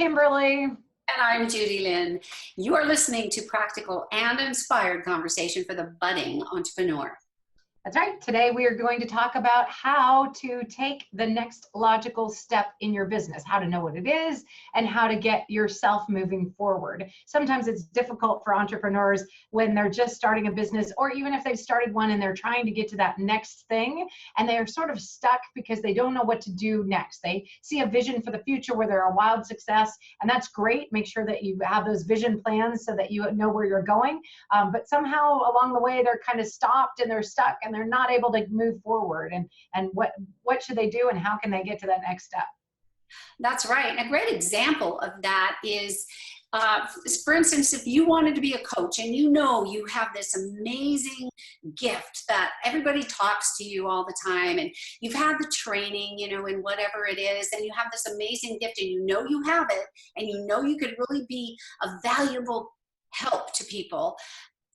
Kimberly. And I'm Judy Lynne. You are listening to practical and inspired conversation for the budding entrepreneur. That's right. Today we are going to talk about how to take the next logical step in your business, how to know what it is, and how to get yourself moving forward. Sometimes it's difficult for entrepreneurs when they're just starting a business, or even if they've started one and they're trying to get to that next thing, and they are sort of stuck because they don't know what to do next. They see a vision for the future where they're a wild success, and that's great. Make sure that you have those vision plans so that you know where you're going. But somehow along the way, they're kind of stopped and they're stuck and they're not able to move forward, and what should they do and how can they get to that next step? That's right. A great example of that is, for instance, if you wanted to be a coach and you know you have this amazing gift that everybody talks to you all the time, and you've had the training, in whatever it is, and you have this amazing gift and you know you have it, and you know you could really be a valuable help to people.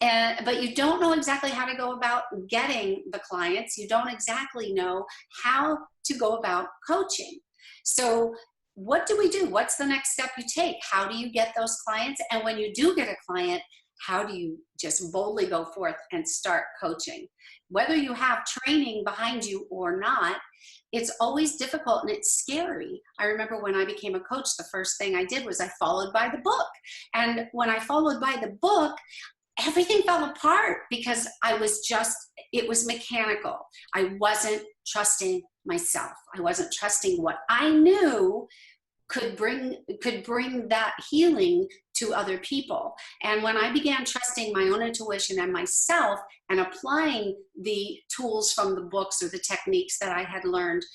But you don't know exactly how to go about getting the clients. You don't exactly know how to go about coaching. So what do we do? What's the next step you take? How do you get those clients? And when you do get a client, how do you just boldly go forth and start coaching? Whether you have training behind you or not, it's always difficult and it's scary. I remember when I became a coach, the first thing I did was I followed by the book. And when I followed by the book, everything fell apart because it was mechanical. I wasn't trusting myself. I wasn't trusting what I knew could bring that healing to other people. And when I began trusting my own intuition and myself and applying the tools from the books or the techniques that I had learned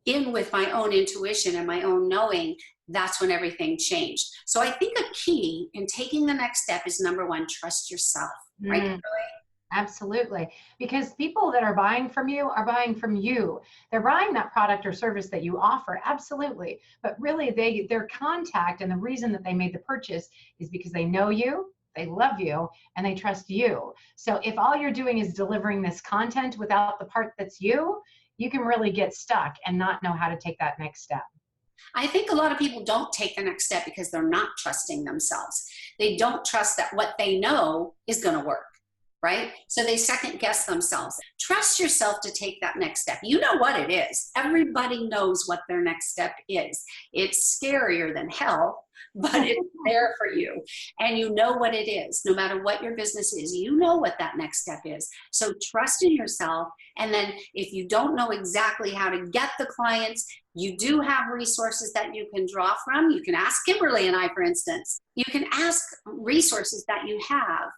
in with my own intuition and my own knowing, that's when everything changed. So I think a key in taking the next step is, number one, trust yourself, right, Kimberly? Absolutely. Because people that are buying from you are buying from you. They're buying that product or service that you offer, absolutely. But really, their contact and the reason that they made the purchase is because they know you, they love you, and they trust you. So if all you're doing is delivering this content without the part that's you can really get stuck and not know how to take that next step. I think a lot of people don't take the next step because they're not trusting themselves. They don't trust that what they know is going to work, right? So they second guess themselves. Trust yourself to take that next step. You know what it is. Everybody knows what their next step is. It's scarier than hell, but it's there for you. And you know what it is. No matter what your business is, you know what that next step is. So trust in yourself. And then if you don't know exactly how to get the clients, you do have resources that you can draw from. You can ask Kimberly and I, for instance. You can ask resources that you have.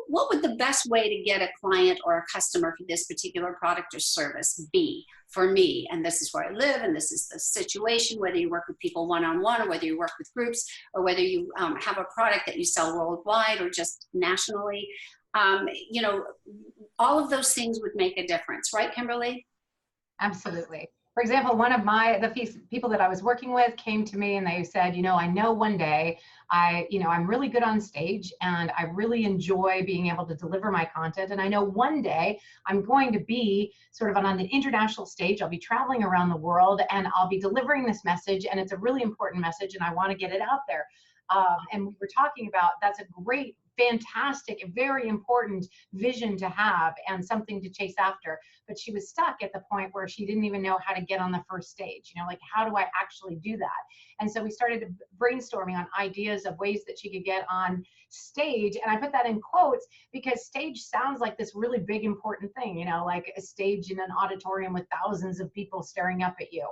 What would the best way to get a client or a customer for this particular product or service be for me? And this is where I live, and this is the situation, whether you work with people one-on-one or whether you work with groups or whether you have a product that you sell worldwide or just nationally. All of those things would make a difference, right, Kimberly? Absolutely. For example, one of the people that I was working with came to me and they said, I know one day I'm really good on stage and I really enjoy being able to deliver my content. And I know one day I'm going to be sort of on the international stage. I'll be traveling around the world and I'll be delivering this message. And it's a really important message and I want to get it out there. And we were talking about, that's a great, fantastic, very important vision to have and something to chase after. But she was stuck at the point where she didn't even know how to get on the first stage. Like, how do I actually do that? And so we started brainstorming on ideas of ways that she could get on stage. And I put that in quotes because stage sounds like this really big, important thing, like a stage in an auditorium with thousands of people staring up at you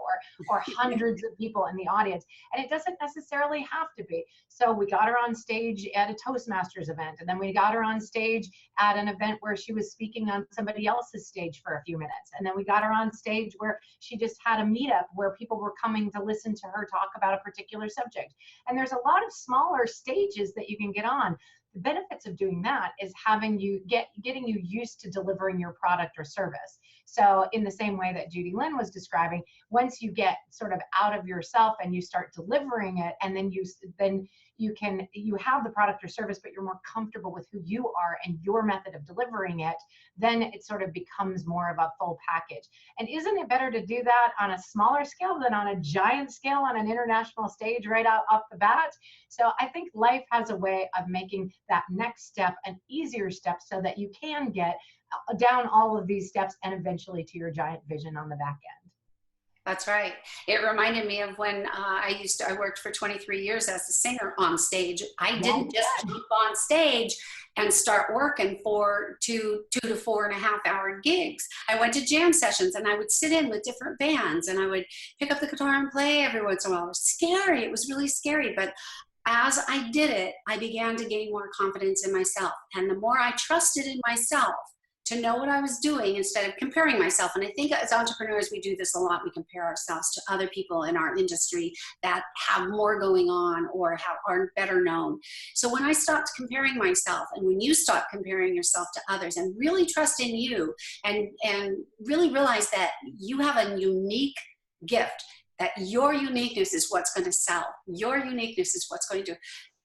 or hundreds of people in the audience. And it doesn't necessarily have to be. So we got her on stage at a Toastmasters event. And then we got her on stage at an event where she was speaking on somebody else's stage for a few minutes. And then we got her on stage where she just had a meetup where people were coming to listen to her talk about a particular subject. And there's a lot of smaller stages that you can get on. the benefits of doing that is having getting you used to delivering your product or service. So in the same way that Judy Lynne was describing, once you get sort of out of yourself and you start delivering it, and then you have the product or service, but you're more comfortable with who you are and your method of delivering it, then it sort of becomes more of a full package. And isn't it better to do that on a smaller scale than on a giant scale on an international stage right out off the bat? So I think life has a way of making that next step an easier step so that you can get down all of these steps and eventually to your giant vision on the back end. That's right. It reminded me of when I worked for 23 years as a singer on stage. I didn't just jump on stage and start working for two to 4.5 hour gigs. I went to jam sessions and I would sit in with different bands and I would pick up the guitar and play every once in a while. It was scary. It was really scary. But as I did it, I began to gain more confidence in myself. And the more I trusted in myself to know what I was doing instead of comparing myself. And I think as entrepreneurs, we do this a lot. We compare ourselves to other people in our industry that have more going on or are better known. So when I stopped comparing myself, and when you stop comparing yourself to others and really trust in you and really realize that you have a unique gift, that your uniqueness is what's going to sell. Your uniqueness is what's going to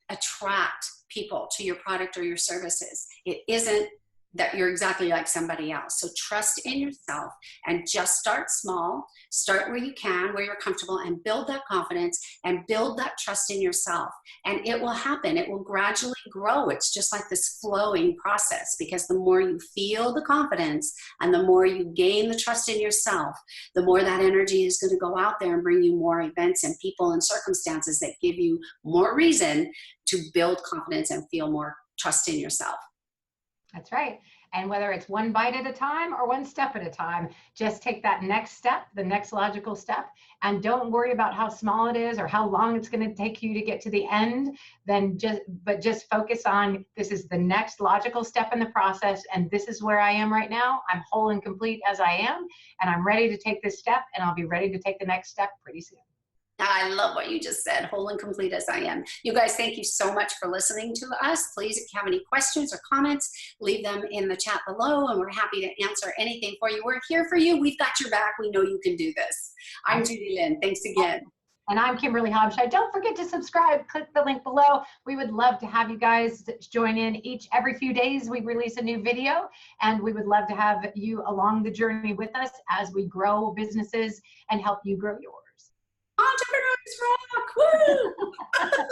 attract people to your product or your services. It isn't that you're exactly like somebody else. So trust in yourself and just start small, start where you can, where you're comfortable, and build that confidence and build that trust in yourself. And it will happen. It will gradually grow. It's just like this flowing process, because the more you feel the confidence and the more you gain the trust in yourself, the more that energy is going to go out there and bring you more events and people and circumstances that give you more reason to build confidence and feel more trust in yourself. That's right. And whether it's one bite at a time or one step at a time, just take that next step, the next logical step, and don't worry about how small it is or how long it's going to take you to get to the end. But just focus on, this is the next logical step in the process, and this is where I am right now. I'm whole and complete as I am, and I'm ready to take this step, and I'll be ready to take the next step pretty soon. I love what you just said, whole and complete as I am. You guys, thank you so much for listening to us. Please, if you have any questions or comments, leave them in the chat below, and we're happy to answer anything for you. We're here for you. We've got your back. We know you can do this. I'm Judy Lynne. Thanks again. And I'm Kimberly Hobscheid. Don't forget to subscribe. Click the link below. We would love to have you guys join in every few days. We release a new video, and we would love to have you along the journey with us as we grow businesses and help you grow yours. Entrepreneurs rock! Woo!